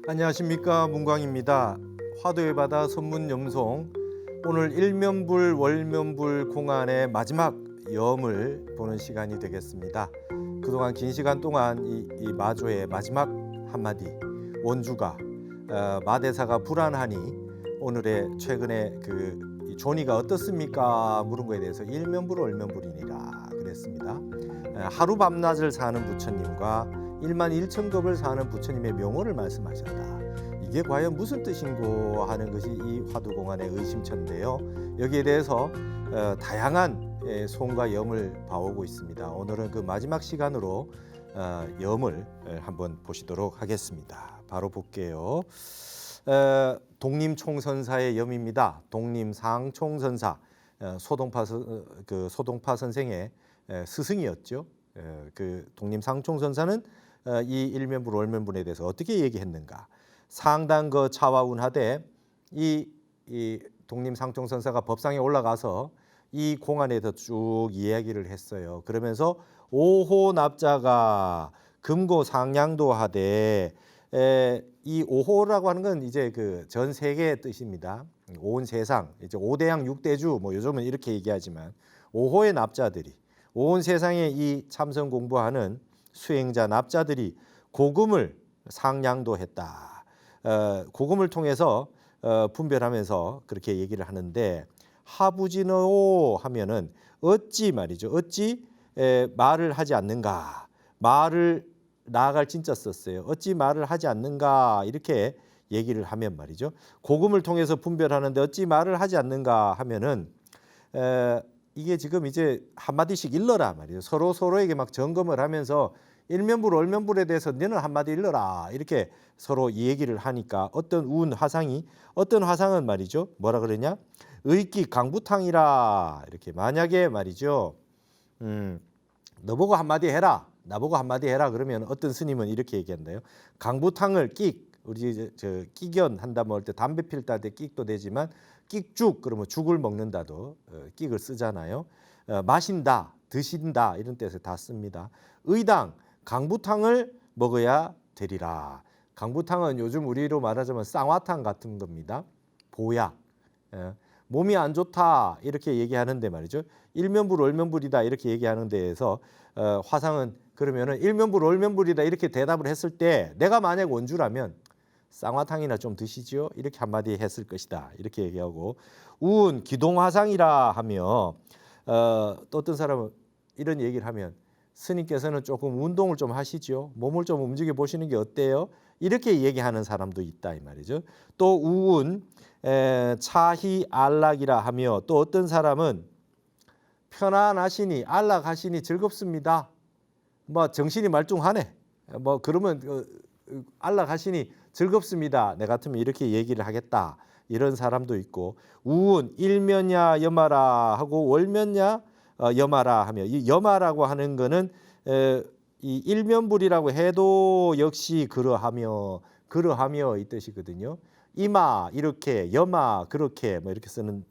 안녕하십니까, 문광입니다. 화도의 바다 선문염송, 오늘 일면불 월면불 공안의 마지막 염을 보는 시간이 되겠습니다. 그동안 긴 시간 동안 이 마조의 마지막 한마디, 원주가 마대사가 불안하니 오늘의 최근에 이 조니가 어떻습니까 물은 거에 대해서 일면불 월면불이니라 그랬습니다. 하루 밤낮을 사는 부처님과 1만 1천급을 사는 부처님의 명호를 말씀하셨다. 이게 과연 무슨 뜻인고 하는 것이 이 화두공안의 의심천인데요. 여기에 대해서 다양한 소음과 염을 봐오고 있습니다. 오늘은 그 마지막 시간으로 염을 한번 보시도록 하겠습니다. 바로 볼게요. 독림총선사의 염입니다. 독림상총선사, 소동파 선생의 스승이었죠. 그 독림상총선사는 이 일면불 월면불에 대해서 어떻게 얘기했는가? 상당거 차와운하되 이 독림상총선사가 법상에 올라가서 이 공안에서 쭉 이야기를 했어요. 그러면서 오호납자가 금고 상냥도 하되, 이 오호라고 하는 건 이제 그 전 세계의 뜻입니다. 온 세상, 이제 5대양 6대주 뭐 요즘은 이렇게 얘기하지만 오호의 납자들이, 온 세상에 이 참선 공부하는 수행자 납자들이 고금을 상냥도했다. 고금을 통해서 분별하면서 그렇게 얘기를 하는데, 하부진어 하면은 어찌 말이죠. 어찌 말을 하지 않는가. 말을 나아갈 진짜 썼어요. 어찌 말을 하지 않는가 이렇게 얘기를 하면 말이죠. 고금을 통해서 분별하는데 어찌 말을 하지 않는가 하면은 이게 지금 이제 한마디씩 일러라 말이에요. 서로에게 막 점검을 하면서 일면불 월면불에 대해서 너는 한마디 일러라 이렇게 서로 얘기를 하니까 어떤 화상은 말이죠. 뭐라 그러냐? 의기 강부탕이라 이렇게. 만약에 말이죠. 너보고 한마디 해라. 나보고 한마디 해라. 그러면 어떤 스님은 이렇게 얘기한다요. 강부탕을 우리 저 끼견 한다 뭐 할 때 담배 필 때 끽도 되지만 끽죽 그러면 죽을 먹는다도 끽을 쓰잖아요. 마신다, 드신다 이런 뜻에 다 씁니다. 의당, 강부탕을 먹어야 되리라. 강부탕은 요즘 우리로 말하자면 쌍화탕 같은 겁니다. 보약. 몸이 안 좋다 이렇게 얘기하는데 말이죠. 일면불 월면불이다 이렇게 얘기하는 데에서 화상은 그러면은 일면불 월면불이다 이렇게 대답을 했을 때, 내가 만약 원주라면 쌍화탕이나 좀 드시죠 이렇게 한마디 했을 것이다 이렇게 얘기하고, 우은 기동화상이라 하며 또 어떤 사람은 이런 얘기를 하면, 스님께서는 조금 운동을 좀 하시죠. 몸을 좀 움직여 보시는 게 어때요? 이렇게 얘기하는 사람도 있다 이 말이죠. 또 우운 차희 안락이라 하며, 또 어떤 사람은 편안하시니 안락하시니 즐겁습니다. 뭐 정신이 말뚱하네. 뭐 그러면 안락하시니 즐겁습니다. 내 같으면 이렇게 얘기를 하겠다. 이런 사람도 있고, 우운 일면야 염하라 하고 월면야 염하라 하며, 이 염하라고 하는 거는 이 일면불이라고 해도 역시 그러하며 이 뜻이거든요. 이마 이렇게, 염하 그렇게 뭐 이렇게 쓰는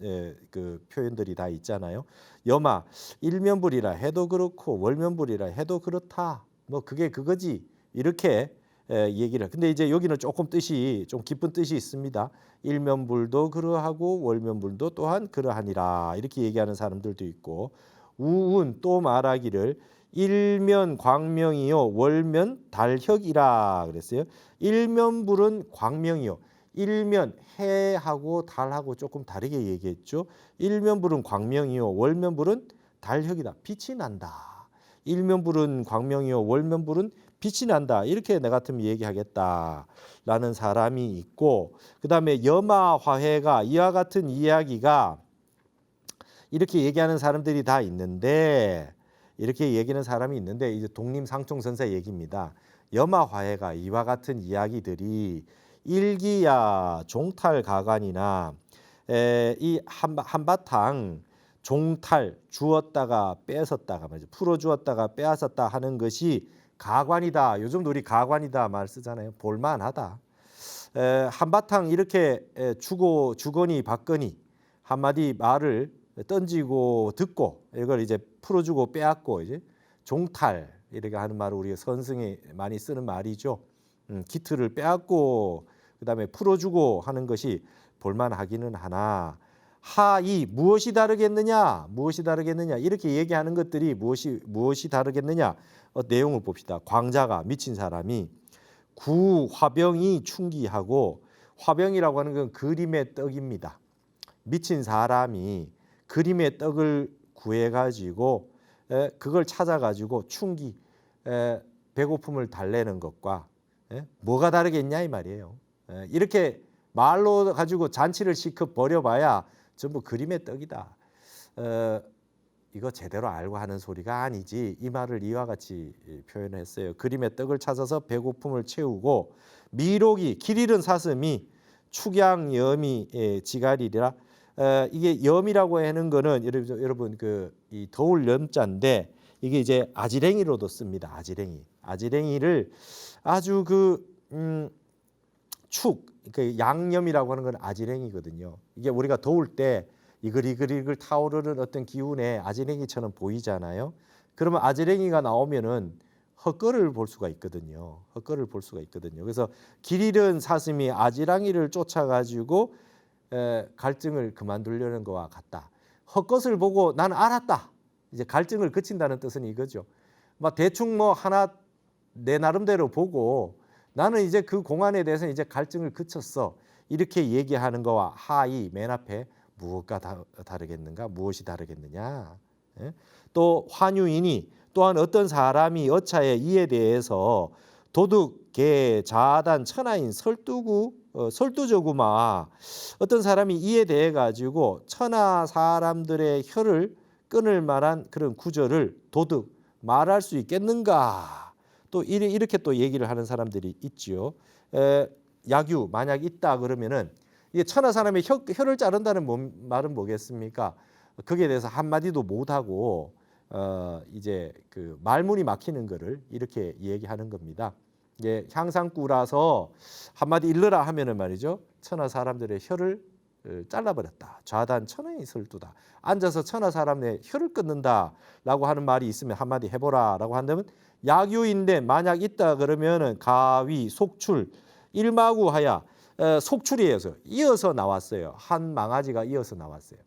그 표현들이 다 있잖아요. 염하 일면불이라 해도 그렇고 월면불이라 해도 그렇다. 뭐 그게 그거지 이렇게 얘기를. 근데 이제 여기는 조금 뜻이 좀 깊은 뜻이 있습니다. 일면불도 그러하고 월면불도 또한 그러하니라 이렇게 얘기하는 사람들도 있고, 우운 또 말하기를 일면 광명이요 월면 달혁이라 그랬어요. 일면불은 광명이요. 일면 해하고 달하고 조금 다르게 얘기했죠. 일면불은 광명이요 월면불은 달혁이다. 빛이 난다. 일면불은 광명이요 월면불은 빛이 난다. 이렇게 내 같으면 얘기하겠다라는 사람이 있고, 그다음에 염화화해가 이와 같은 이야기가 이렇게 얘기하는 사람들이 다 있는데, 이렇게 얘기하는 사람이 있는데 이제 독림상총선사 얘기입니다. 염화화해가 이와 같은 이야기들이 일기야 종탈가관이나 이 한바탕 종탈 주었다가 뺏었다가 말이죠. 풀어주었다가 빼앗았다 하는 것이 가관이다. 요즘도 우리 가관이다 말 쓰잖아요. 볼만하다. 한바탕 이렇게 주거니 받거니 한마디 말을 던지고 듣고 이걸 이제 풀어주고 빼앗고 이제 종탈 이렇게 하는 말을 우리가 선승에 많이 쓰는 말이죠. 기틀을 빼앗고 그다음에 풀어주고 하는 것이 볼만하기는 하나 하이 무엇이 다르겠느냐 무엇이 다르겠느냐 이렇게 얘기하는 것들이 무엇이 다르겠느냐 내용을 봅시다. 광자가 미친 사람이 구 화병이 충기하고 화병이라고 하는 건 그림의 떡입니다. 미친 사람이 그림의 떡을 구해가지고 그걸 찾아가지고 충기 배고픔을 달래는 것과 뭐가 다르겠냐 이 말이에요. 이렇게 말로 가지고 잔치를 시켜 버려봐야 전부 그림의 떡이다. 이거 제대로 알고 하는 소리가 아니지. 이 말을 이와 같이 표현했어요. 그림의 떡을 찾아서 배고픔을 채우고 미록이 길 잃은 사슴이 축양염이 지갈이라 이게 염이라고 하는 거는 여러분 그 이 더울 염자인데 이게 이제 아지랭이로도 씁니다. 아지랭이를 아주 그 양념이라고 하는 건 아지랭이거든요. 이게 우리가 더울 때 이글이글 타오르는 어떤 기운에 아지랭이처럼 보이잖아요. 그러면 아지랭이가 나오면은 헛걸을 볼 수가 있거든요. 그래서 길 잃은 사슴이 아지랑이를 쫓아가지고 갈증을 그만두려는 것과 같다. 헛것을 보고 나는 알았다. 이제 갈증을 그친다는 뜻은 이거죠. 막 대충 뭐 하나 내 나름대로 보고 나는 이제 그 공안에 대해서 이제 갈증을 그쳤어. 이렇게 얘기하는 거와 하이 맨 앞에 무엇과 다르겠는가? 무엇이 다르겠느냐? 또 환유인이 또한 어떤 사람이 여차에 이에 대해서 도둑, 개, 자단, 천하인 설두저구마 어떤 사람이 이에 대해 가지고 천하 사람들의 혀를 끊을 만한 그런 구절을 도둑 말할 수 있겠는가? 또 이렇게 또 얘기를 하는 사람들이 있지요. 약유 만약 있다 그러면은 이게 천하 사람의 혀를 자른다는 말은 뭐겠습니까? 거기에 대해서 한 마디도 못 하고 이제 그 말문이 막히는 거를 이렇게 얘기하는 겁니다. 이게 향상꾸라서 한마디 일러라 하면은 말이죠. 천하 사람들의 혀를 잘라버렸다. 좌단 천하의 설두다. 앉아서 천하 사람의 혀를 끊는다라고 하는 말이 있으면 한마디 해보라라고 한다면 약유인데 만약 있다 그러면은 가위, 속출, 일마구하야 속출이어서 이어서 나왔어요. 한 망아지가 이어서 나왔어요.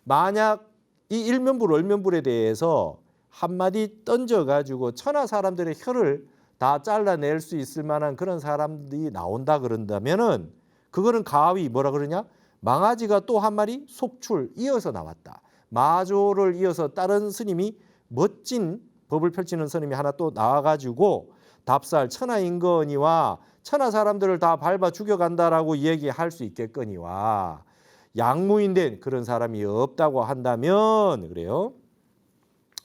만약 이 일면불, 월면불에 대해서 한마디 던져가지고 천하 사람들의 혀를 다 잘라낼 수 있을 만한 그런 사람들이 나온다 그런다면은 그거는 가위 뭐라 그러냐? 망아지가 또 한 마리 속출 이어서 나왔다. 마조를 이어서 다른 스님이 멋진 법을 펼치는 스님이 하나 또 나와가지고 답살 천하인거니와 천하 사람들을 다 밟아 죽여간다라고 얘기할 수 있겠거니와 양무인된 그런 사람이 없다고 한다면 그래요.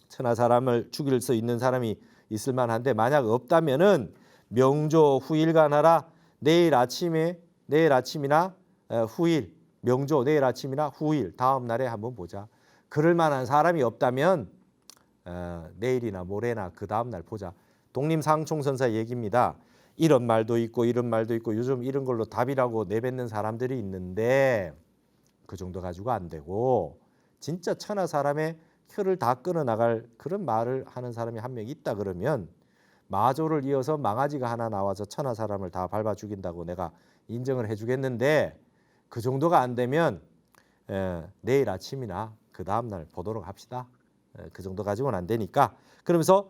천하 사람을 죽일 수 있는 사람이 있을 만한데 만약 없다면은 명조 후일간하라 내일 아침이나 후일 명조 내일 아침이나 후일 다음 날에 한번 보자. 그럴 만한 사람이 없다면 내일이나 모레나 그 다음 날 보자. 독림상총선사 얘기입니다. 이런 말도 있고 요즘 이런 걸로 답이라고 내뱉는 사람들이 있는데 그 정도 가지고 안 되고 진짜 천하 사람의 혀를 다 끊어 나갈 그런 말을 하는 사람이 한 명 있다 그러면 마조를 이어서 망아지가 하나 나와서 천하 사람을 다 밟아 죽인다고 내가 인정을 해주겠는데 그 정도가 안 되면 내일 아침이나 그 다음 날 보도록 합시다. 그 정도 가지고는 안 되니까 그러면서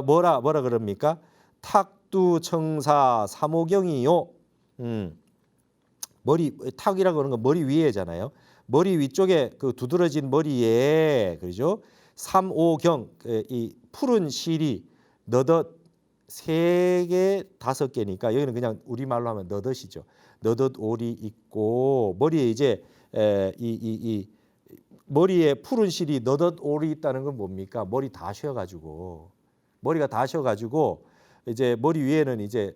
뭐라 그럽니까? 탁두청사 삼오경이요. 머리 탁이라고 하는 건 머리 위에잖아요. 머리 위쪽에 그 두드러진 머리에 그죠? 삼오경 이 푸른 실이 너덧 3개 5개니까 여기는 그냥 우리말로 하면 너덧이죠. 너덧 올이 있고 머리에 이제 이 머리에 푸른 실이 너덧 올이 있다는 건 뭡니까? 머리가 다 쉬어가지고 이제 머리 위에는 이제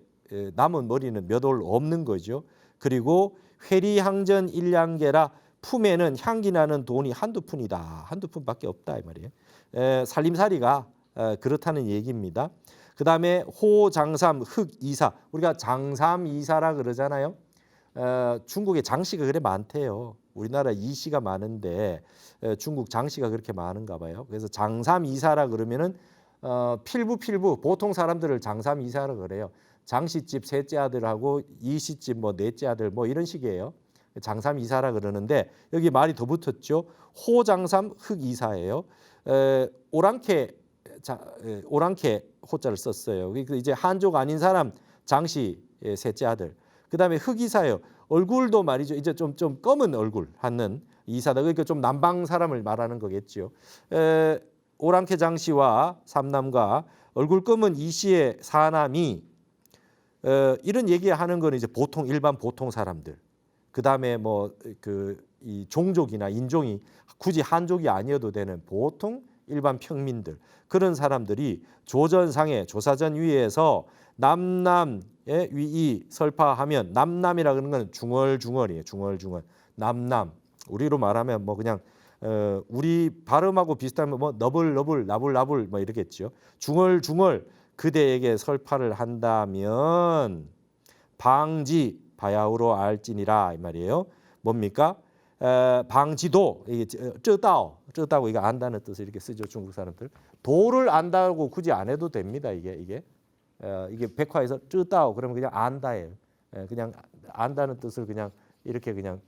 남은 머리는 몇 올 없는 거죠. 그리고 회리향전 일량계라 품에는 향기 나는 돈이 한두 푼이다. 한두 푼밖에 없다 이 말이에요. 살림살이가 그렇다는 얘기입니다. 그 다음에 호장삼 흑이사 우리가 장삼이사라 그러잖아요. 중국에 장씨가 그래 많대요. 우리나라 이씨가 많은데 중국 장씨가 그렇게 많은가 봐요. 그래서 장삼이사라 그러면은 필부 보통 사람들을 장삼이사라 그래요. 장씨집 셋째 아들하고 이씨집 뭐 넷째 아들 뭐 이런 식이에요. 장삼 이사라 그러는데 여기 말이 더 붙었죠. 호장삼 흑이사예요. 오랑캐 오랑캐 호자를 썼어요. 그 이제 한족 아닌 사람 장씨 셋째 아들. 그다음에 흑이사예요. 얼굴도 말이죠. 이제 좀 검은 얼굴 하는 이사다. 그러니까 좀 남방 사람을 말하는 거겠죠. 오랑캐 장씨와 삼남과 얼굴 검은 이씨의 사남이 이런 얘기하는 거는 이제 보통 일반 보통 사람들. 그다음에 뭐 이 종족이나 인종이 굳이 한족이 아니어도 되는 보통 일반 평민들 그런 사람들이 조전상에 조사전 위에서 남남의 위이 설파하면 남남이라 그러는 건 중얼중얼이에요. 중얼중얼 남남 우리로 말하면 뭐 그냥 우리 발음하고 비슷하면 뭐 너블너블 나불나불 뭐 이렇겠죠. 중얼중얼 그대에게 설파를 한다면 방지 바야흐로 알지니라 이 말이에요. 뭡니까? 방지도 이게 쩌다오 이거 안다는 뜻을 이렇게 쓰죠. 중국 사람들 도를 안다고 굳이 안 해도 됩니다. 이게 백화에서 쩌다오 그러면 그냥 안다예요. 그냥 안다는 뜻을 그냥 이렇게 그냥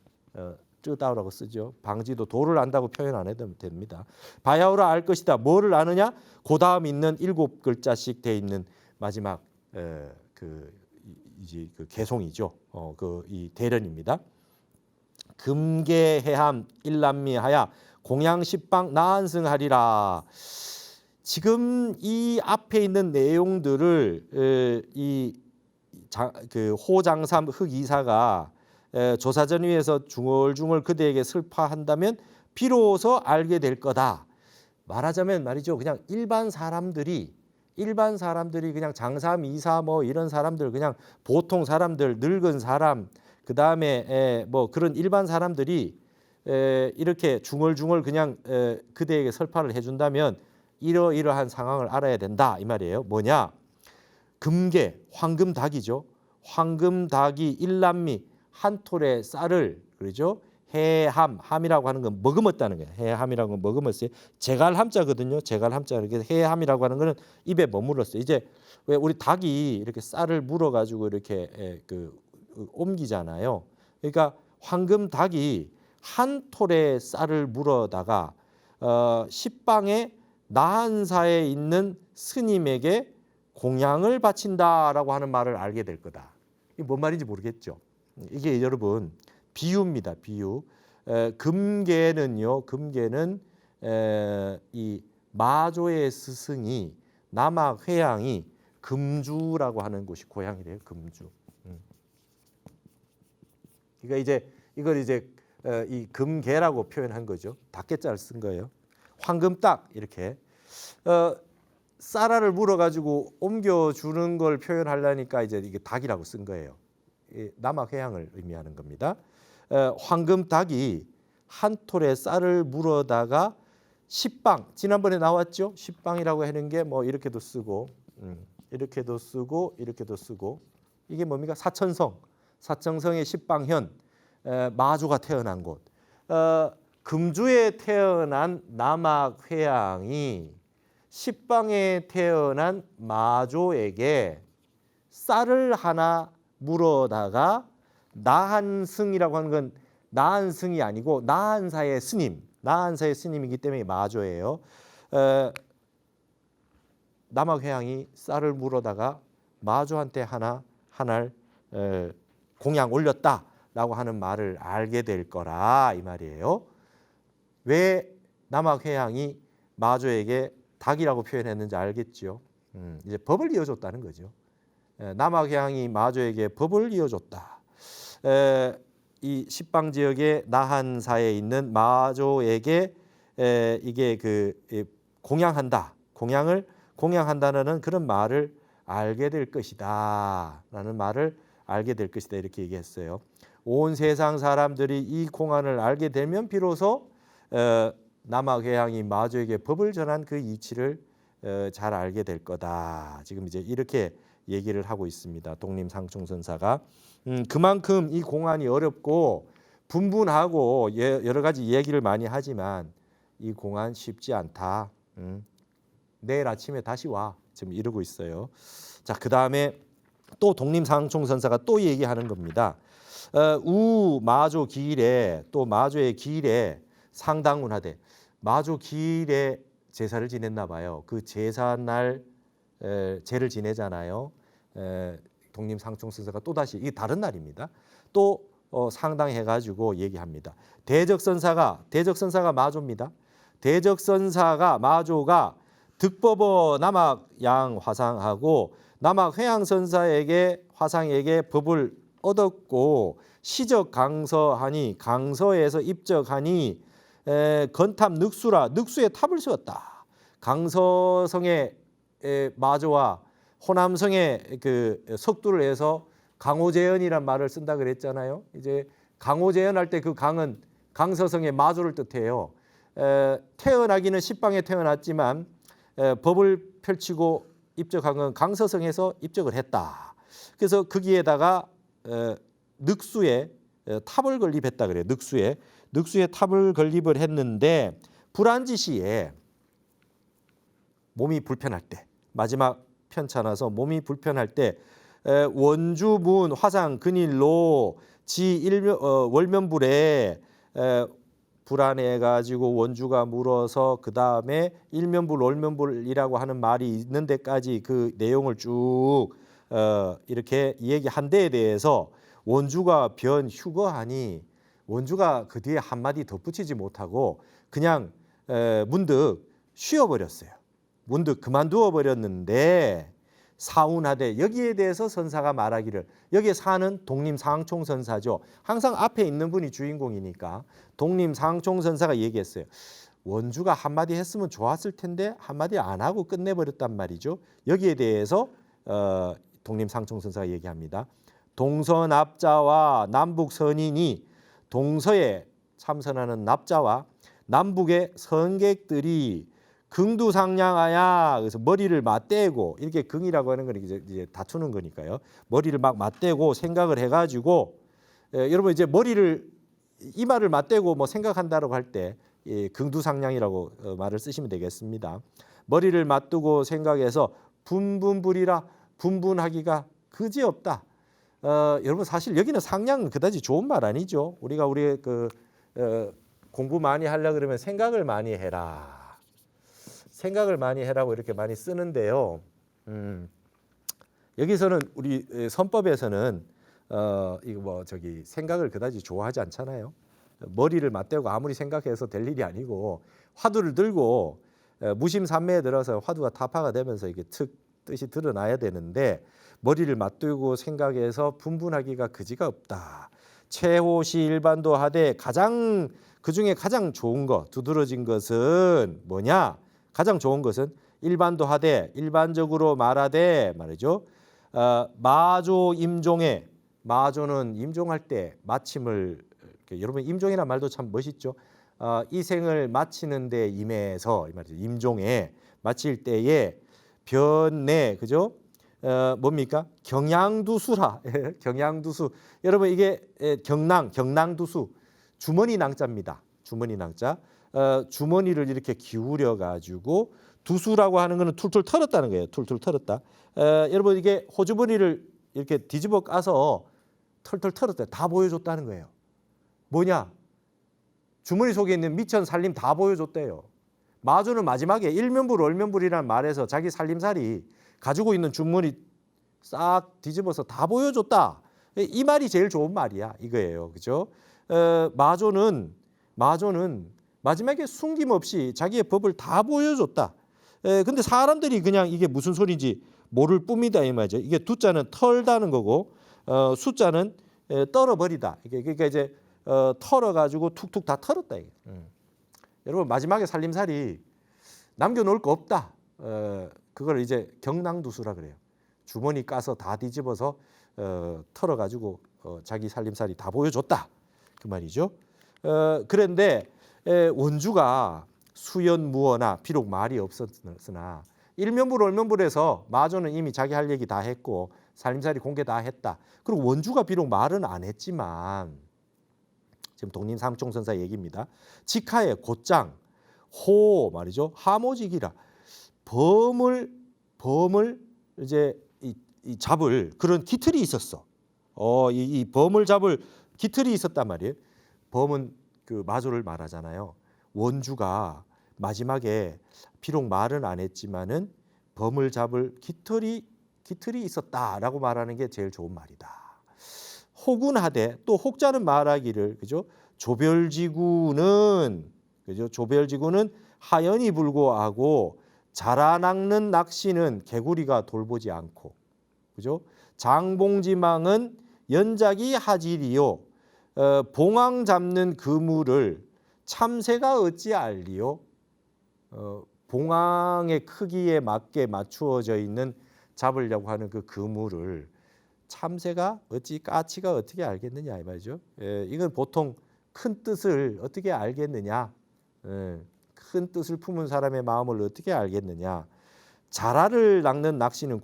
쩌다오라고 쓰죠. 방지도 도를 안다고 표현 안 해도 됩니다. 바야흐로 알 것이다. 뭐를 아느냐? 그 다음 있는 7글자씩 돼 있는 마지막 이제 그 개송이죠. 이 대련입니다. 금계해함 일남미하야 공양십방 나한승하리라. 지금 이 앞에 있는 내용들을 그 호장삼 흑이사가 조사전 위에서 중얼중얼 그대에게 설파한다면 비로소 알게 될 거다. 말하자면 말이죠. 그냥 일반 사람들이 그냥 장삼 이사 뭐 이런 사람들 그냥 보통 사람들 늙은 사람 그다음에 뭐 그런 일반 사람들이 이렇게 중얼중얼 그냥 그대에게 설파를 해준다면 이러이러한 상황을 알아야 된다 이 말이에요. 뭐냐? 금계 황금닭이죠. 황금닭이 일남미 한 톨의 쌀을 그러죠. 해함이라고 하는 건 머금었다는 거예요. 해함이라고 건 머금었어요. 제갈함자거든요. 제갈함자 이렇게 해함이라고 하는 거는 입에 머물렀어요. 이제 왜 우리 닭이 이렇게 쌀을 물어 가지고 이렇게 옮기잖아요. 그러니까 황금 닭이 한 톨의 쌀을 물어다가 십방의 나한사에 있는 스님에게 공양을 바친다라고 하는 말을 알게 될 거다. 이게 뭔 말인지 모르겠죠. 이게 여러분 비유입니다. 비유. 금계는요. 금계는 이 마조의 스승이 남악 회양이 금주라고 하는 곳이 고향이래요. 금주. 그러니까 이걸 이제 이 금계라고 표현한 거죠. 닭개자를 쓴 거예요. 황금딱 이렇게 쌀알을 물어 가지고 옮겨 주는 걸 표현하려니까 이제 이게 닭이라고 쓴 거예요. 남악 회양을 의미하는 겁니다. 황금닭이 한 톨의 쌀을 물어다가 십방 지난번에 나왔죠. 십방이라고 하는 게 뭐 이렇게도 쓰고 이렇게도 쓰고 이렇게도 쓰고 이게 뭡니까? 사천성의 십방현 마조가 태어난 곳. 금주에 태어난 남악 회양이 십방에 태어난 마조에게 쌀을 하나 물어다가 나한승이라고 하는 건 나한승이 아니고 나한사의 스님이기 때문에 마조예요. 남악회양이 쌀을 물어다가 마조한테 하나를 공양 올렸다라고 하는 말을 알게 될 거라 이 말이에요. 왜 남악회양이 마조에게 닭이라고 표현했는지 알겠죠. 이제 법을 이어줬다는 거죠. 남악회양이 마조에게 법을 이어줬다. 이 십방 지역의 나한사에 있는 마조에게 이게 공양을 공양한다는 그런 말을 알게 될 것이다라는 말을 알게 될 것이다 이렇게 얘기했어요. 온 세상 사람들이 이 공안을 알게 되면 비로소 남악회양이 마조에게 법을 전한 그 이치를 잘 알게 될 거다. 지금 이제 이렇게 얘기를 하고 있습니다. 독림상충선사가 그만큼 이 공안이 어렵고 분분하고 여러 가지 얘기를 많이 하지만 이 공안 쉽지 않다. 내일 아침에 다시 와. 지금 이러고 있어요. 자, 그다음에 또 독림상총선사가 또 얘기하는 겁니다. 우 마조 기일에 또 마조의 기일에 상당운하되 마조 기일에 제사를 지냈나 봐요. 그 제사 날 제를 지내잖아요. 독림상총선사가 또 다시 이게 다른 날입니다. 또 상당해가지고 얘기합니다. 대적선사가 마조입니다. 대적선사가 마조가 득법어 남학양 화상하고 남학 회양선사에게 화상에게 법을 얻었고 시적 강서하니 강서에서 입적하니 건탑 늑수라 늑수에 탑을 세웠다. 강서성의 마조와 호남성의 그 석두를 해서 강호재현이란 말을 쓴다 그랬잖아요. 이제 강호재현 할 때 그 강은 강서성의 마조를 뜻해요. 태어나기는 십방에 태어났지만 법을 펼치고 입적한 건 강서성에서 입적을 했다. 그래서 거기에다가 늑수에 탑을 건립했다 그래요. 늑수에 탑을 건립을 했는데 불안지시에 몸이 불편할 때 마지막 편찮아서 몸이 불편할 때 원주문 화상 근일로 월면불에 불안해 가지고 원주가 물어서 그 다음에 일면불 월면불이라고 하는 말이 있는 데까지 그 내용을 쭉 이렇게 얘기한 데에 대해서 원주가 휴거하니 원주가 그 뒤에 한마디 덧붙이지 못하고 그냥 문득 쉬어버렸어요. 문득 그만두어 버렸는데 사운하되 여기에 대해서 선사가 말하기를 여기에 사는 독림상총선사죠. 항상 앞에 있는 분이 주인공이니까 독림상총선사가 얘기했어요. 원주가 한마디 했으면 좋았을 텐데 한마디 안 하고 끝내버렸단 말이죠. 여기에 대해서 독림상총선사가 얘기합니다. 동서납자와 남북선인이 동서에 참선하는 납자와 남북의 선객들이 긍두상냥하야 그래서 머리를 맞대고 이렇게 긍이라고 하는 건 이제 다투는 거니까요. 머리를 막 맞대고 생각을 해가지고 여러분 이제 머리를 이마를 맞대고 뭐 생각한다라고 할 때 긍두상냥이라고 말을 쓰시면 되겠습니다. 머리를 맞두고 생각해서 분분불이라 분분하기가 그지없다. 여러분 사실 여기는 상냥은 그다지 좋은 말 아니죠. 우리가 공부 많이 하려 그러면 생각을 많이 해라. 생각을 많이 해라고 이렇게 많이 쓰는데요. 여기서는 우리 선법에서는 생각을 그다지 좋아하지 않잖아요. 머리를 맞대고 아무리 생각해서 될 일이 아니고 화두를 들고 무심산매에 들어서 화두가 타파가 되면서 이게 뜻이 드러나야 되는데 머리를 맞대고 생각해서 분분하기가 그지가 없다. 최호시 일반도 하되 그중에 가장 좋은 거 두드러진 것은 뭐냐? 가장 좋은 것은 일반도 하되 일반적으로 말하되 말이죠. 마조 임종에 마조는 임종할 때 마침을 여러분 임종이라는 말도 참 멋있죠. 이 생을 마치는 데 임해서 이 말이죠. 임종에 마칠 때에 변내 그죠? 뭡니까? 경양두수라. 경양두수. 여러분 이게 경낭두수 주머니 낭자입니다. 주머니 낭자. 주머니를 이렇게 기울여 가지고 두수라고 하는 거는 툴툴 털었다는 거예요. 툴툴 털었다. 여러분 이게 호주머니를 이렇게 뒤집어 까서 털털 털었다. 다 보여줬다는 거예요. 뭐냐? 주머니 속에 있는 미천 살림 다 보여줬대요. 마조는 마지막에 일면불 월면불이라는 말에서 자기 살림살이 가지고 있는 주머니 싹 뒤집어서 다 보여줬다. 이 말이 제일 좋은 말이야. 이거예요. 그죠? 마조는 마지막에 숨김없이 자기의 법을 다 보여줬다. 근데 사람들이 그냥 이게 무슨 소리인지 모를 뿐이다 이 말이죠. 이게 두자는 털다는 거고 숫자는 떨어버리다. 그러니까 이제 털어가지고 툭툭 다 털었다. 이게. 여러분 마지막에 살림살이 남겨놓을 거 없다. 그걸 이제 경낭두수라 그래요. 주머니 까서 다 뒤집어서 털어가지고 자기 살림살이 다 보여줬다. 그 말이죠. 그런데 원주가 수연무어나 비록 말이 없었으나 일면불 월면불에서 마조는 이미 자기 할 얘기 다 했고 살림살이 공개 다 했다. 그리고 원주가 비록 말은 안 했지만 지금 독림상총선사 얘기입니다. 직하에 곧장 호 말이죠. 하모직이라 범을 이제 이 잡을 그런 깃털이 있었어. 이 범을 잡을 깃털이 있었단 말이에요. 범은 그 마조를 말하잖아요. 원주가 마지막에 비록 말은 안 했지만은 범을 잡을 깃털이 있었다라고 말하는 게 제일 좋은 말이다. 혹은 하되 또 혹자는 말하기를 그죠? 조별지구는 그죠? 조별지구는 하연이 불고하고 자라낚는 낚시는 개구리가 돌보지 않고 그죠? 장봉지망은 연작이 하지리요. 봉황 잡는 그물을 참새가 어찌 알리요? 봉황의 크기에 맞게 맞추어져 있는 잡으려고 하는 그 그물을 참새가 어찌 까치가 어떻게 알겠느냐 이 말이죠. 이건 보통 큰 뜻을 어떻게 알겠느냐. 큰 뜻을 품은 사람의 마음을 어떻게 알겠느냐. 자라를 낚는 낚시는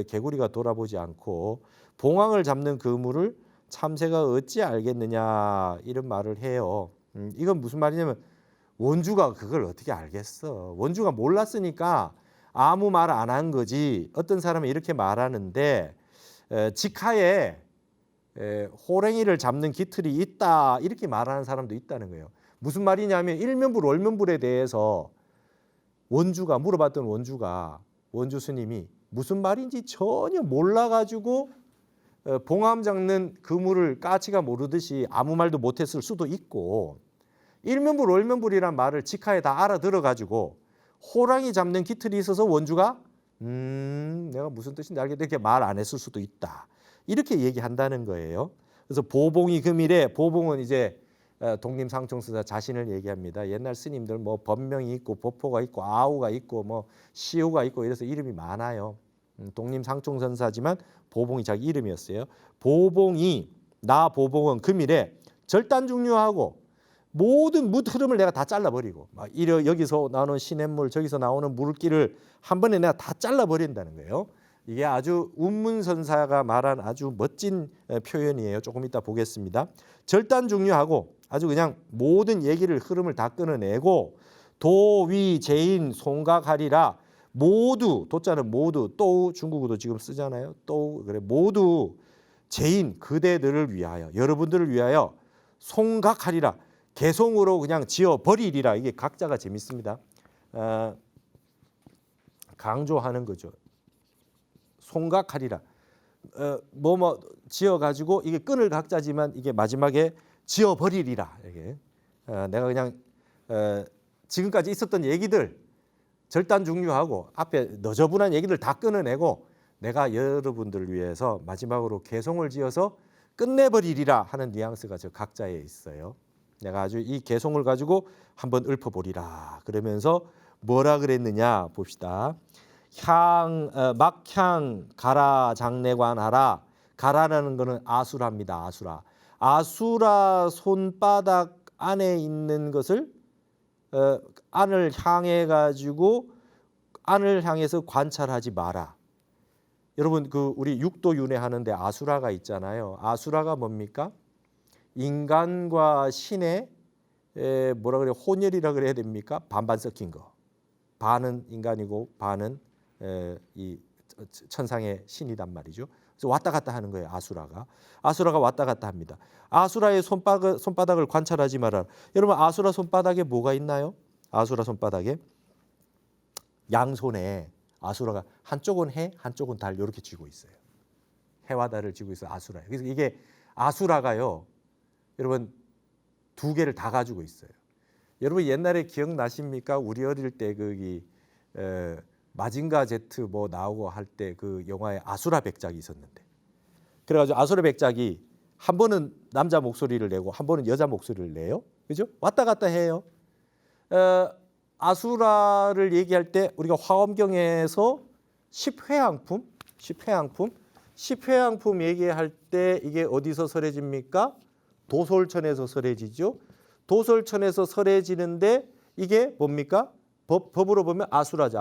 개구리가 돌아보지 않고 봉황을 잡는 그물을 참새가 어찌 알겠느냐 이런 말을 해요. 이건 무슨 말이냐면 원주가 그걸 어떻게 알겠어. 원주가 몰랐으니까 아무 말 안 한 거지. 어떤 사람은 이렇게 말하는데 직하에 호랭이를 잡는 깃털이 있다 이렇게 말하는 사람도 있다는 거예요. 무슨 말이냐면 일면불 월면불에 대해서 원주가 물어봤던 원주 스님이 무슨 말인지 전혀 몰라가지고 봉암 잡는 그물을 까치가 모르듯이 아무 말도 못했을 수도 있고 일면불 월면불이란 말을 직하에 다 알아들어가지고 호랑이 잡는 깃털이 있어서 원주가 내가 무슨 뜻인지 알겠다 이렇게 말 안 했을 수도 있다 이렇게 얘기한다는 거예요. 그래서 보봉이 금일에 보봉은 이제 독림상총수사 자신을 얘기합니다. 옛날 스님들 뭐 법명이 있고 법포가 있고 아우가 있고 뭐 시우가 있고 이래서 이름이 많아요. 독림상총선사지만 보봉이 자기 이름이었어요. 나 보봉은 금일에 절단중류하고 모든 물 흐름을 내가 다 잘라버리고 여기서 나오는 시냇물 저기서 나오는 물길을 한 번에 내가 다 잘라버린다는 거예요. 이게 아주 운문선사가 말한 아주 멋진 표현이에요. 조금 이따 보겠습니다. 절단중류하고 아주 그냥 모든 얘기를 흐름을 다 끊어내고 도위제인 송각하리라 모두 도자는 모두 또 중국어도 지금 쓰잖아요. 또 그래 모두 제인 그대들을 위하여 여러분들을 위하여 송각하리라 개송으로 그냥 지어 버리리라. 이게 각자가 재밌습니다. 강조하는 거죠. 송각하리라. 뭐뭐 지어 가지고 이게 끈을 각자지만 이게 마지막에 지어 버리리라. 이게 내가 그냥 지금까지 있었던 얘기들 절단중류하고 앞에 너저분한 얘기들 다 끊어내고 내가 여러분들을 위해서 마지막으로 개송을 지어서 끝내버리리라 하는 뉘앙스가 저 각자에 있어요. 내가 아주 이 개송을 가지고 한번 읊어보리라. 그러면서 뭐라 그랬느냐 봅시다. 막향 가라 장내관하라. 가라라는 거는 아수라입니다. 아수라 손바닥 안에 있는 것을 안을 향해 가지고 안을 향해서 관찰하지 마라. 여러분 그 우리 육도윤회 하는데 아수라가 있잖아요. 아수라가 뭡니까? 인간과 신의 뭐라 그래 혼혈이라 그래야 됩니까? 반반 섞인 거. 반은 인간이고 반은 이 천상의 신이단 말이죠. 그래서 왔다 갔다 하는 거예요. 아수라가 왔다 갔다 합니다. 아수라의 손바닥을 관찰하지 마라. 여러분 아수라 손바닥에 뭐가 있나요? 아수라 손바닥에 양손에 아수라가 한쪽은 해, 한쪽은 달 이렇게 쥐고 있어요. 해와 달을 쥐고 있어요. 아수라. 그래서 이게 아수라가요. 여러분 두 개를 다 가지고 있어요. 여러분 옛날에 기억나십니까? 우리 어릴 때 거기 마징가 제트 뭐 나오고 할 때 그 영화에 아수라 백작이 있었는데 그래가지고 아수라 백작이 한 번은 남자 목소리를 내고 한 번은 여자 목소리를 내요. 그죠? 왔다 갔다 해요. 아수라를 얘기할 때 우리가 화엄경에서 십회양품 얘기할 때 이게 어디서 설해집니까? 도솔천에서 설해지죠. 도솔천에서 설해지는데 이게 뭡니까? 법으로 보면 아수라죠.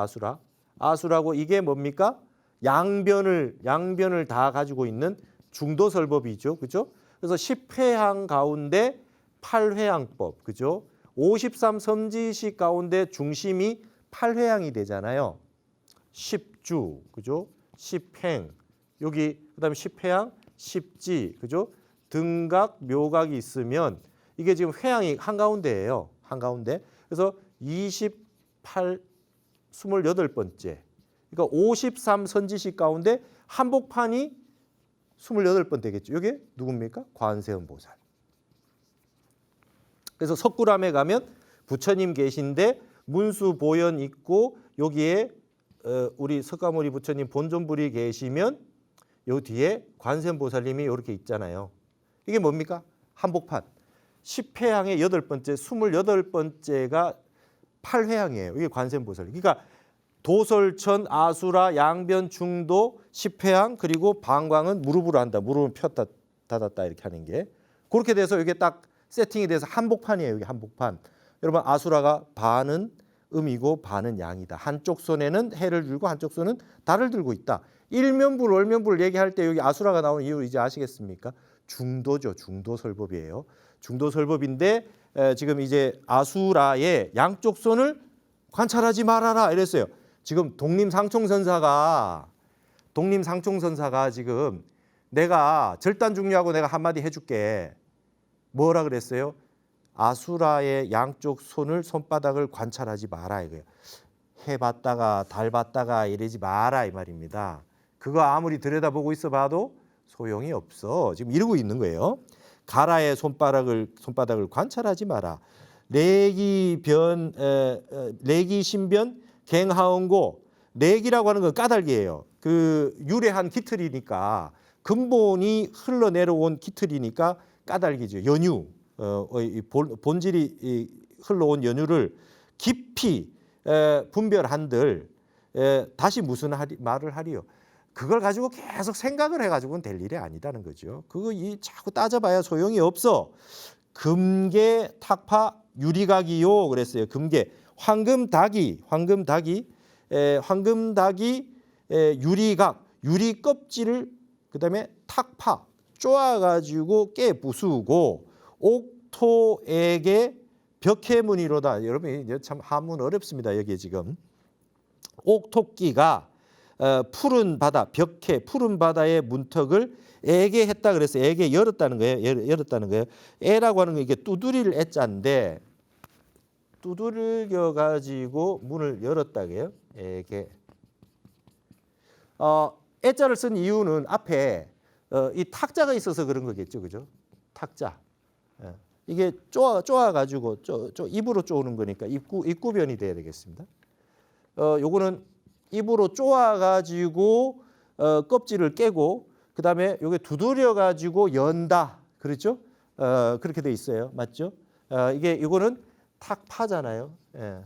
아수라고 이게 뭡니까? 양변을 다 가지고 있는 중도설법이죠. 그죠? 그래서 10회양 가운데 8회양법. 그죠? 53섬지식 가운데 중심이 8회양이 되잖아요. 10주, 그죠? 10행, 여기 그다음에 십회양, 십지, 그죠? 등각, 묘각이 있으면 이게 지금 회양이 한가운데예요. 한가운데. 그래서 28, 28번째. 그러니까 53 선지식 가운데 한복판이 28번 되겠죠. 이게 누굽니까? 관세음 보살. 그래서 석굴암에 가면 부처님 계신데 문수 보현 있고 여기에 우리 석가모니 부처님 본존불이 계시면 요 뒤에 관세음보살님이 이렇게 있잖아요. 이게 뭡니까? 한복판. 10회향의 8번째, 28번째가 8회향이에요. 이게 관세음보살. 그러니까 도솔천, 아수라, 양변, 중도, 10회향 그리고 방광은 무릎으로 한다. 무릎을 폈다 닫았다 이렇게 하는 게. 그렇게 돼서 이게 딱 세팅이 돼서 한복판이에요. 이게 한복판. 여러분 아수라가 반은 음이고 반은 양이다. 한쪽 손에는 해를 들고 한쪽 손은 달을 들고 있다. 일면불, 월면불을 얘기할 때 여기 아수라가 나오는 이유 이제 아시겠습니까? 중도죠. 중도설법이에요. 중도설법인데 지금 이제 아수라의 양쪽 손을 관찰하지 말아라 이랬어요. 지금 독림상총선사가 지금 내가 절단중류하고 내가 한마디 해줄게. 뭐라 그랬어요? 아수라의 양쪽 손바닥을 관찰하지 마라 이거예요. 해 봤다가 달 봤다가 이러지 마라 이 말입니다. 그거 아무리 들여다보고 있어봐도 소용이 없어. 지금 이러고 있는 거예요. 가라의 손바닥을 관찰하지 마라. 내기 신변 갱하응고. 내기라고 하는 건 까닭이에요. 그 유래한 기틀이니까 근본이 흘러내려온 기틀이니까 까닭이죠. 연유. 본질이 흘러온 연유를 깊이 분별한들 다시 무슨 말을 하리요. 그걸 가지고 계속 생각을 해가지고는 될 일이 아니다는 거죠. 그거 자꾸 따져봐야 소용이 없어. 금계 탁파 유리각이요 그랬어요. 금계 황금닭이 유리각 유리 껍질을 그다음에 탁파 쪼아가지고 깨 부수고 옥토에게 벽해무늬로다. 여러분 참 한문 어렵습니다. 여기에 지금 옥토끼가 푸른 바다 벽해 푸른 바다의 문턱을 애게 했다 그랬어요. 애게 열었다는 거예요. 애라고 하는 게 이게 두드릴 애자인데 두드려 가지고 문을 열었다 그래요. 애게. 애자를 쓴 이유는 앞에 이 탁자가 있어서 그런 거겠죠, 그죠? 탁자. 이게 쪼아 가지고 입으로 쪼는 거니까 입구변이 돼야 되겠습니다. 요거는 입으로 쪼아 가지고 껍질을 깨고 그다음에 요게 두드려 가지고 연다. 그렇죠? 그렇게 돼 있어요. 맞죠? 이거는 탁파잖아요. 예.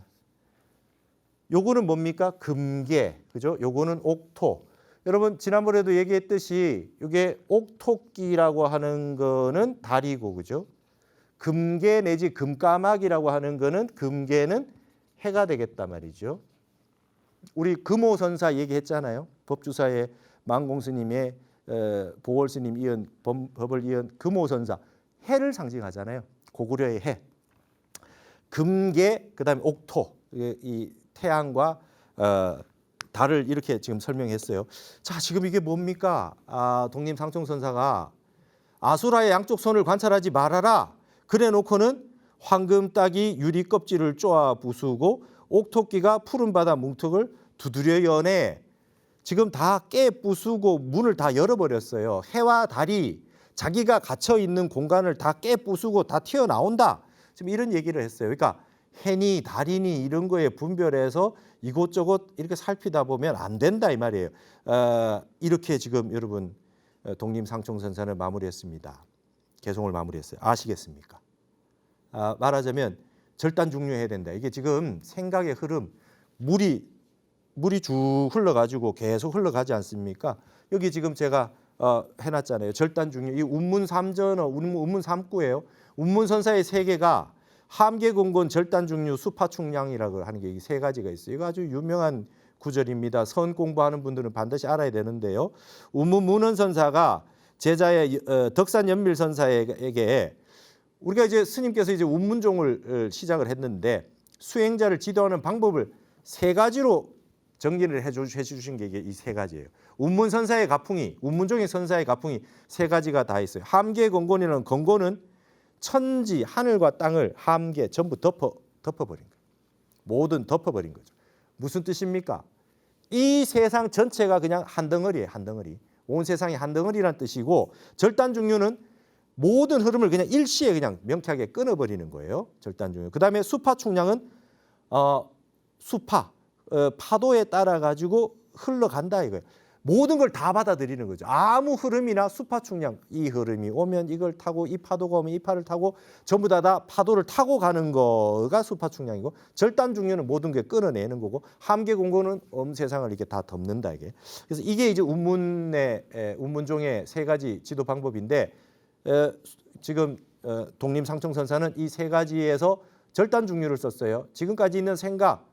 요거는 뭡니까? 금계. 그죠? 요거는 옥토. 여러분 지난번에도 얘기했듯이 이게 옥토끼라고 하는 거는 달이고 그죠? 금계 내지 금까마귀라고 하는 거는 금계는 해가 되겠단 말이죠. 우리 금오선사 얘기했잖아요. 법주사의 망공스님의 보월스님 이은 법을 이은 금오선사 해를 상징하잖아요. 고구려의 해. 금계 그다음에 옥토 이 태양과 달을 이렇게 지금 설명했어요. 자, 지금 이게 뭡니까? 독림상총선사가 아수라의 양쪽 손을 관찰하지 말아라. 그래 놓고는 황금딱이 유리 껍질을 쪼아 부수고 옥토끼가 푸른 바다 뭉툭을 두드려 여네. 지금 다 깨 부수고 문을 다 열어버렸어요. 해와 달이 자기가 갇혀 있는 공간을 다 깨 부수고 다 튀어나온다. 지금 이런 얘기를 했어요. 그러니까 해니 달이니 이런 거에 분별해서 이곳저곳 이렇게 살피다 보면 안 된다 이 말이에요. 이렇게 지금 여러분 독림상총선사는 마무리했습니다. 개송을 마무리했어요. 아시겠습니까? 말하자면 절단중류해야 된다. 이게 지금 생각의 흐름, 물이 쭉 흘러가지고 계속 흘러가지 않습니까? 여기 지금 제가 해놨잖아요. 절단중류. 이 운문삼전어, 운문삼구예요. 운문선사의 세 개가 함계공곤, 절단중류, 수파충량이라고 하는 게 이 세 가지가 있어요. 이거 아주 유명한 구절입니다. 선 공부하는 분들은 반드시 알아야 되는데요. 운문문헌선사가 제자의 덕산연밀선사에게 우리가 이제 스님께서 이제 운문종을 시작을 했는데 수행자를 지도하는 방법을 세 가지로 정리를 해주신 게 이 세 가지예요. 운문선사의 가풍이, 운문종의 선사의 가풍이 세 가지가 다 있어요. 함계건곤이라는 건곤은 천지, 하늘과 땅을 함계 전부 덮어버린 거예요. 모든 덮어버린 거죠. 무슨 뜻입니까? 이 세상 전체가 그냥 한 덩어리예요. 한 덩어리. 온 세상이 한 덩어리라는 뜻이고, 절단중류는 모든 흐름을 그냥 일시에 그냥 명쾌하게 끊어버리는 거예요. 절단중류. 그 다음에 수파충량은 수파, 파도에 따라 가지고 흘러간다 이거예요. 모든 걸 다 받아들이는 거죠. 아무 흐름이나 수파충량, 이 흐름이 오면 이걸 타고, 이 파도가 오면 이 파를 타고, 전부 다 파도를 타고 가는 거가 수파충량이고, 절단중류는 모든 게 끊어내는 거고, 함계공고는 세상을 이렇게 다 덮는다 이게. 그래서 이게 이제 운문종의 세 가지 지도 방법인데, 지금 독림상청선사는 이 세 가지에서 절단중류를 썼어요. 지금까지 있는 생각,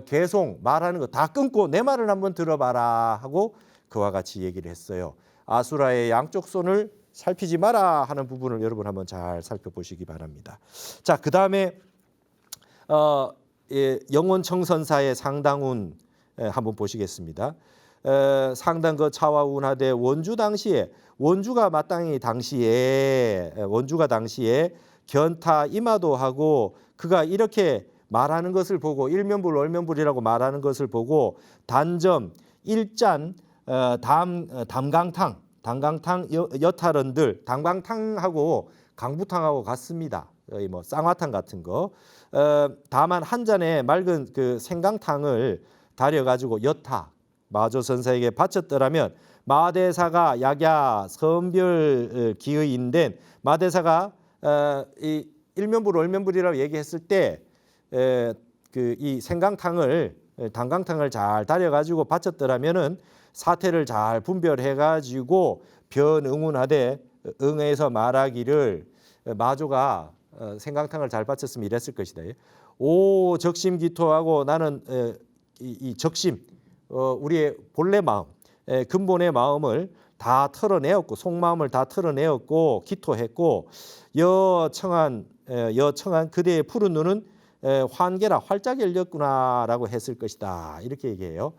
개송, 말하는 거 다 끊고 내 말을 한번 들어봐라 하고 그와 같이 얘기를 했어요. 아수라의 양쪽 손을 살피지 마라 하는 부분을 여러분 한번 잘 살펴보시기 바랍니다. 자, 그 다음에 영원청선사의 상당운 한번 보시겠습니다. 상당 그 차와운하되 원주가 마땅히 당시에 견타 이마도 하고 그가 이렇게 말하는 것을 보고 일면불 월면불이라고 말하는 것을 보고 단점 일잔 담강탕 여탈원들 담강탕하고 강부탕하고 같습니다. 뭐 쌍화탕 같은 거. 다만 한 잔에 맑은 그 생강탕을 달여 가지고 여타 마조선사에게 바쳤더라면 마대사가 약야 선별 기의인된 마대사가 이 일면불 월면불이라고 얘기했을 때 그 이 담강탕을 잘 달여 가지고 바쳤더라면은 사태를 잘 분별해 가지고 변응운하되 응해서 말하기를 마조가 생강탕을 잘 바쳤으면 이랬을 것이다. 오 적심기토하고 나는 이 적심 우리의 본래 마음 근본의 마음을 다 털어내었고 속마음을 다 털어내었고 기토했고 여청한 그대의 푸른 눈은 환계라 활짝 열렸구나라고 했을 것이다. 이렇게 얘기해요.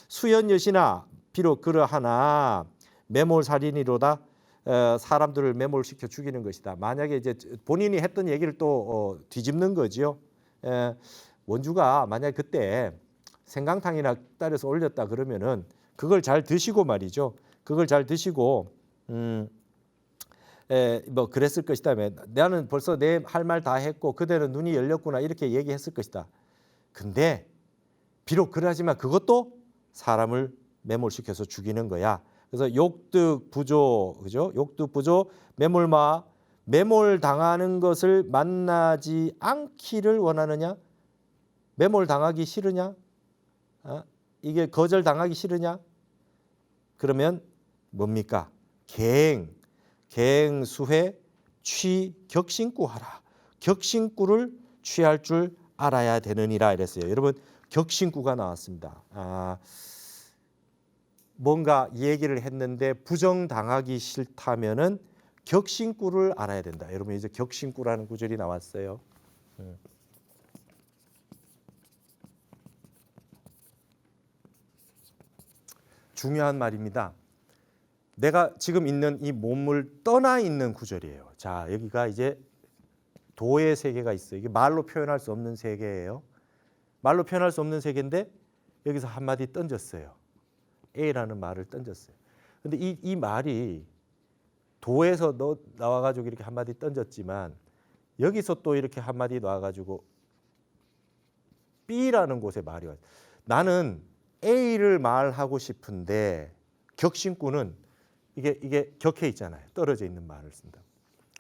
수연여시나 비록 그러하나 매몰살인이로다. 사람들을 매몰시켜 죽이는 것이다. 만약에 이제 본인이 했던 얘기를 또 뒤집는 거지요. 원주가 만약 그때 생강탕이나 따려서 올렸다 그러면은 그걸 잘 드시고 말이죠. 그걸 잘 드시고 뭐 그랬을 것이다. 나는 벌써 내 할 말 다 했고 그대는 눈이 열렸구나 이렇게 얘기했을 것이다. 근데 비록 그러하지만 그것도 사람을 매몰시켜서 죽이는 거야. 그래서 욕득부조, 그죠? 욕득부조 매몰 당하는 것을 만나지 않기를 원하느냐? 매몰 당하기 싫으냐? 이게 거절 당하기 싫으냐? 그러면 뭡니까? 갱수회 취 격신구하라. 격신구를 취할 줄 알아야 되느니라 이랬어요. 여러분 격신구가 나왔습니다. 뭔가 얘기를 했는데 부정당하기 싫다면은 격신구를 알아야 된다. 여러분 이제 격신구라는 구절이 나왔어요. 중요한 말입니다. 내가 지금 있는 이 몸을 떠나 있는 구절이에요. 자, 여기가 이제 도의 세계가 있어요. 이게 말로 표현할 수 없는 세계예요. 말로 표현할 수 없는 세계인데 여기서 한마디 던졌어요. A라는 말을 던졌어요. 근데 이 말이 도에서 나와가지고 이렇게 한마디 던졌지만 여기서 또 이렇게 한마디 나와가지고 B라는 곳에 말이 와요. 나는 A를 말하고 싶은데 격신구는 이게 격해 있잖아요. 떨어져 있는 말을 쓴다.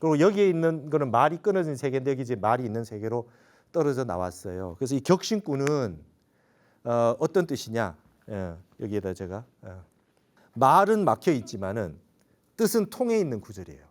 그리고 여기에 있는 거는 말이 끊어진 세계인데 여기 이제 말이 있는 세계로 떨어져 나왔어요. 그래서 이 격신구는 어떤 뜻이냐? 여기에다 제가 말은 막혀 있지만은 뜻은 통해 있는 구절이에요.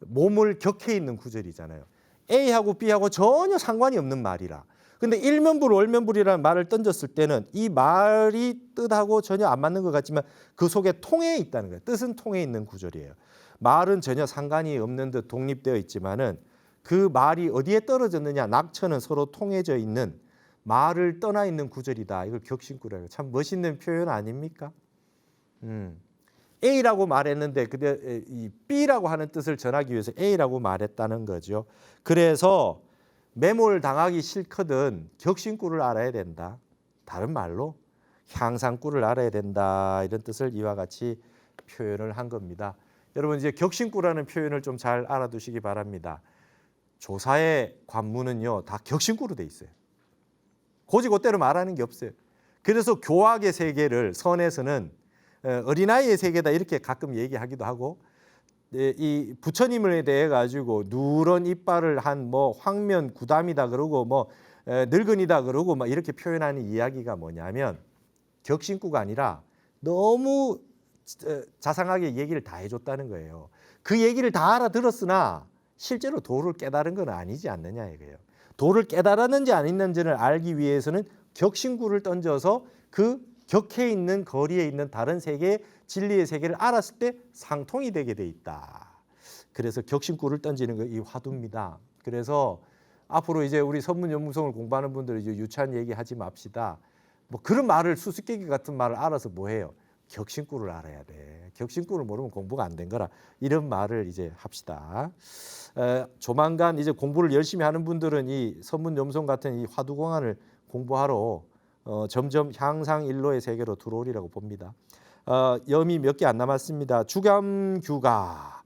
몸을 격해 있는 구절이잖아요. A하고 B하고 전혀 상관이 없는 말이라. 근데 일면불 월면불이라는 말을 던졌을 때는 이 말이 뜻하고 전혀 안 맞는 것 같지만 그 속에 통해 있다는 거예요. 뜻은 통해 있는 구절이에요. 말은 전혀 상관이 없는 듯 독립되어 있지만은 그 말이 어디에 떨어졌느냐? 낙처는 서로 통해져 있는 말을 떠나 있는 구절이다. 이걸 격신구라고 해요. 참 멋있는 표현 아닙니까? A라고 말했는데 근데 이 B라고 하는 뜻을 전하기 위해서 A라고 말했다는 거죠. 그래서 매몰 당하기 싫거든 격신구를 알아야 된다. 다른 말로 향상구를 알아야 된다. 이런 뜻을 이와 같이 표현을 한 겁니다. 여러분 이제 격신구라는 표현을 좀 잘 알아두시기 바랍니다. 조사의 관문은요 다 격신구로 돼 있어요. 고지고대로 말하는 게 없어요. 그래서 교학의 세계를 선에서는 어린아이의 세계다 이렇게 가끔 얘기하기도 하고 이 부처님에 대해 가지고 누런 이빨을 한 뭐 황면 구담이다 그러고 뭐 늙은이다 그러고 막 이렇게 표현하는 이야기가 뭐냐면 격신구가 아니라 너무 자상하게 얘기를 다 해줬다는 거예요. 그 얘기를 다 알아들었으나 실제로 도를 깨달은 건 아니지 않느냐 이거예요. 도를 깨달았는지 안 했는지를 알기 위해서는 격신구를 던져서 그 격해 있는 거리에 있는 다른 세계, 진리의 세계를 알았을 때 상통이 되게 돼 있다. 그래서 격신구를 던지는 거 이 화두입니다. 그래서 앞으로 이제 우리 선문연무성을 공부하는 분들 이제 유치한 얘기 하지 맙시다. 뭐 그런 말을 수수께끼 같은 말을 알아서 뭐 해요? 격신구를 알아야 돼. 격신구를 모르면 공부가 안 된 거라. 이런 말을 이제 합시다. 조만간 이제 공부를 열심히 하는 분들은 이 선문연무성 같은 이 화두공안을 공부하러 점점 향상일로의 세계로 들어오리라고 봅니다. 염이 몇 개 안 남았습니다. 주감규가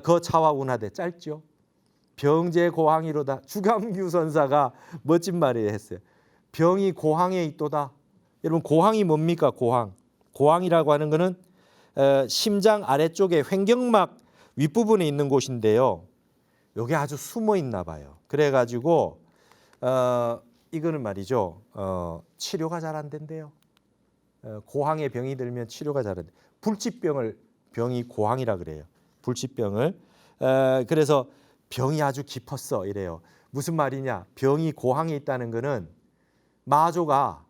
거차와운하되 짧죠. 병제고항이로다. 주감규 선사가 멋진 말을 했어요. 병이 고항에 있도다. 여러분 고항이 뭡니까? 고항. 고항이라고 하는 것은 심장 아래쪽에 횡격막 윗부분에 있는 곳인데요. 여기 아주 숨어 있나 봐요. 그래가지고 이거는 말이죠. 치료가 잘 안 된대요. 고항에 병이 들면 치료가 잘 안 돼. 불치병을 병이 고항이라 그래요. 불치병을. 그래서 병이 아주 깊었어 이래요. 무슨 말이냐? 병이 고항에 있다는 거는 마조가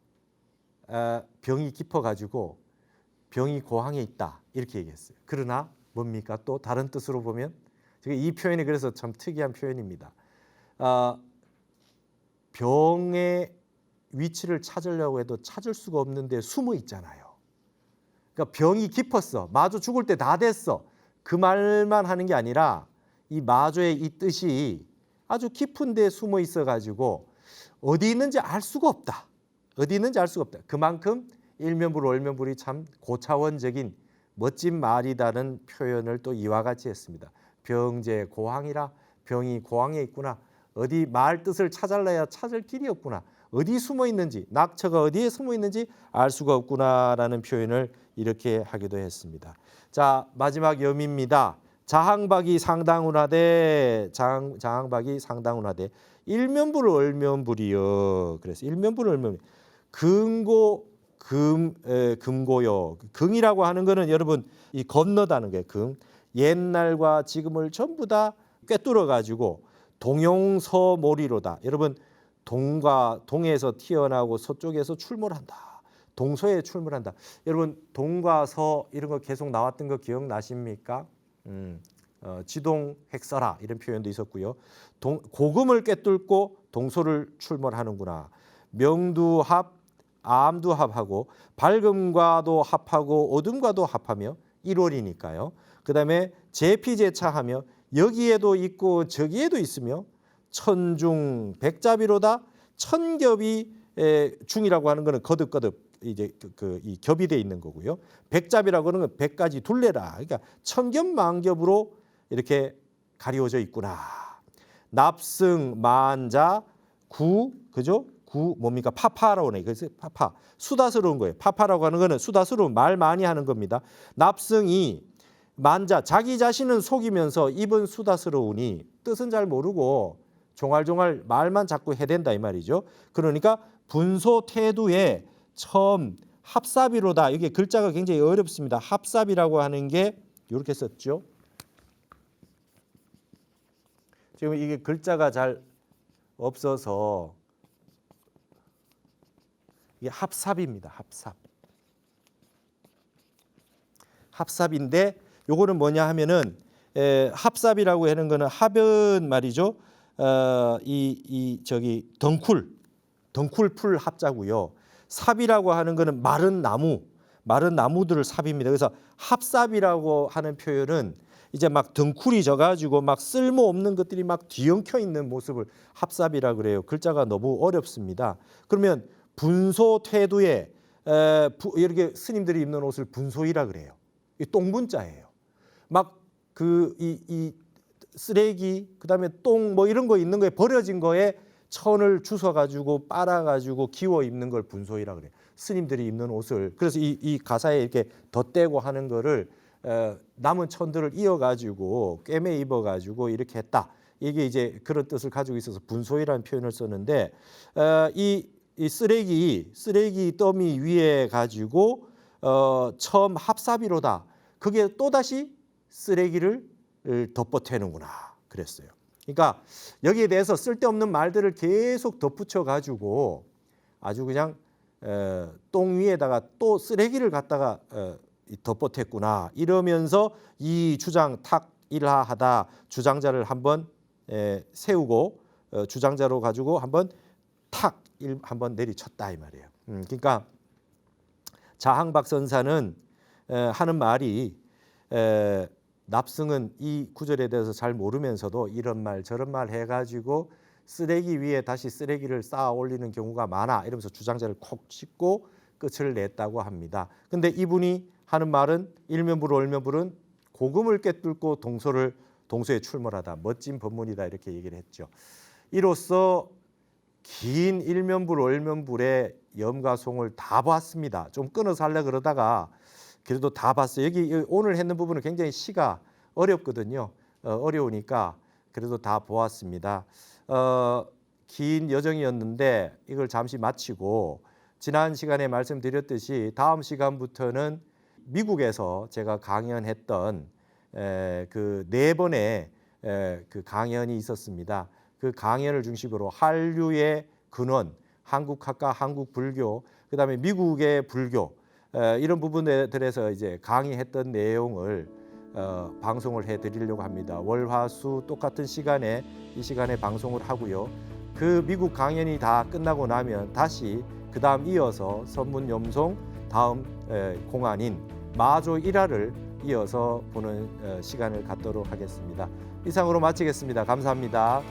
병이 깊어가지고 병이 고항에 있다 이렇게 얘기했어요. 그러나 뭡니까? 또 다른 뜻으로 보면 이 표현이 그래서 참 특이한 표현입니다. 병의 위치를 찾으려고 해도 찾을 수가 없는데 숨어 있잖아요. 그러니까 병이 깊었어. 마조 죽을 때 다 됐어. 그 말만 하는 게 아니라 이 마조의 이 뜻이 아주 깊은 데 숨어 있어가지고 어디 있는지 알 수가 없다. 어디 있는지 알 수가 없다. 그만큼 일면불 월면불이 참 고차원적인 멋진 말이다는 표현을 또 이와 같이 했습니다. 병제 고항이라. 병이 고항에 있구나. 어디 말 뜻을 찾아내야 찾을 길이 없구나. 어디 숨어 있는지, 낙처가 어디에 숨어 있는지 알 수가 없구나라는 표현을 이렇게 하기도 했습니다. 자, 마지막 염입니다. 자항박이 상당운하되 자항박이 상당운하되 일면불 월면불이여. 그래서 일면불 월면 금고 금고요. 금이라고 하는 거는 여러분 이 건너다는 거예요. 금. 옛날과 지금을 전부 다 꿰뚫어 가지고 동용서몰이로다. 여러분 동에서 튀어나오고 서쪽에서 출몰한다. 동서에 출몰한다. 여러분 동과 서 이런 거 계속 나왔던 거 기억나십니까? 지동 핵서라 이런 표현도 있었고요. 고금을 꿰뚫고 동서를 출몰하는구나. 명두합, 암두합하고 밝음과도 합하고 어둠과도 합하며 1월이니까요. 그다음에 제피제차하며 여기에도 있고 저기에도 있으며 천중 백잡이로다. 천겹이 중이라고 하는 것은 거듭거듭 이제 이 겹이 돼 있는 거고요. 백잡이라고 하는 건 100가지 둘레라. 그러니까 천겹만겹으로 이렇게 가리워져 있구나. 납승 만자 구 그죠? 구 뭡니까? 파파라고 하네. 그래서 파파 수다스러운 거예요. 파파라고 하는 거는 수다스러운 말 많이 하는 겁니다. 납승이 만자 자기 자신은 속이면서 입은 수다스러우니 뜻은 잘 모르고 종알종알 말만 자꾸 해댄다 이 말이죠. 그러니까 분소 태두에 처음 합삽이로다. 이게 글자가 굉장히 어렵습니다. 합삽이라고 하는 게 이렇게 썼죠. 지금 이게 글자가 잘 없어서 이게 합삽입니다. 합삽. 합삽인데 요거는 뭐냐 하면은 합삽이라고 하는 거는 합은 말이죠. 이 저기 덩쿨 덩쿨풀 합자고요. 삽이라고 하는 거는 마른 나무들을 삽입니다. 그래서 합삽이라고 하는 표현은 이제 막 덩쿨이 져가지고 막 쓸모없는 것들이 막 뒤엉켜 있는 모습을 합삽이라 그래요. 글자가 너무 어렵습니다. 그러면 분소 퇴두에 이렇게 스님들이 입는 옷을 분소이라 그래요. 이 똥분자예요. 막 이 쓰레기 그다음에 똥 뭐 이런 거 있는 거에 버려진 거에 천을 주워 가지고 빨아 가지고 기워 입는 걸 분소이라 그래요. 스님들이 입는 옷을 그래서 이 가사에 이렇게 덧대고 하는 거를 남은 천들을 이어 가지고 꿰매 입어 가지고 이렇게 했다. 이게 이제 그런 뜻을 가지고 있어서 분소이라는 표현을 썼는데 이 쓰레기 더미 위에 가지고 처음 합사비로다. 그게 또 다시 쓰레기를 덧보태는구나 그랬어요. 그러니까 여기에 대해서 쓸데없는 말들을 계속 덧붙여 가지고 아주 그냥 똥 위에다가 또 쓰레기를 갖다가 덧보탰구나 이러면서 이 주장 탁일하하다 주장자를 한번 세우고 주장자로 가지고 한번 한번 내리쳤다 이 말이에요. 그러니까 자항박선사는 하는 말이 납승은 이 구절에 대해서 잘 모르면서도 이런 말 저런 말 해가지고 쓰레기 위에 다시 쓰레기를 쌓아 올리는 경우가 많아 이러면서 주장자를 콕 짚고 끝을 냈다고 합니다. 근데 이분이 하는 말은 일면불 월면불은 고금을 꿰뚫고 동서에 출몰하다. 멋진 법문이다 이렇게 얘기를 했죠. 이로써 긴 일면불 월면불의 염과 송을 다 봤습니다. 좀 끊어서 하려고 그러다가 그래도 다 봤어요. 여기 오늘 했는 부분은 굉장히 시가 어렵거든요. 어려우니까 그래도 다 보았습니다. 긴 여정이었는데 이걸 잠시 마치고 지난 시간에 말씀드렸듯이 다음 시간부터는 미국에서 제가 강연했던 그 4번의 그 강연이 있었습니다. 그 강연을 중심으로 한류의 근원, 한국학과, 한국불교, 그다음에 미국의 불교 이런 부분들에서 이제 강의했던 내용을 방송을 해드리려고 합니다. 월화수 똑같은 시간에 이 시간에 방송을 하고요. 그 미국 강연이 다 끝나고 나면 다시 그 다음 이어서 선문염송 다음 공안인 마조 1화를 이어서 보는 시간을 갖도록 하겠습니다. 이상으로 마치겠습니다. 감사합니다.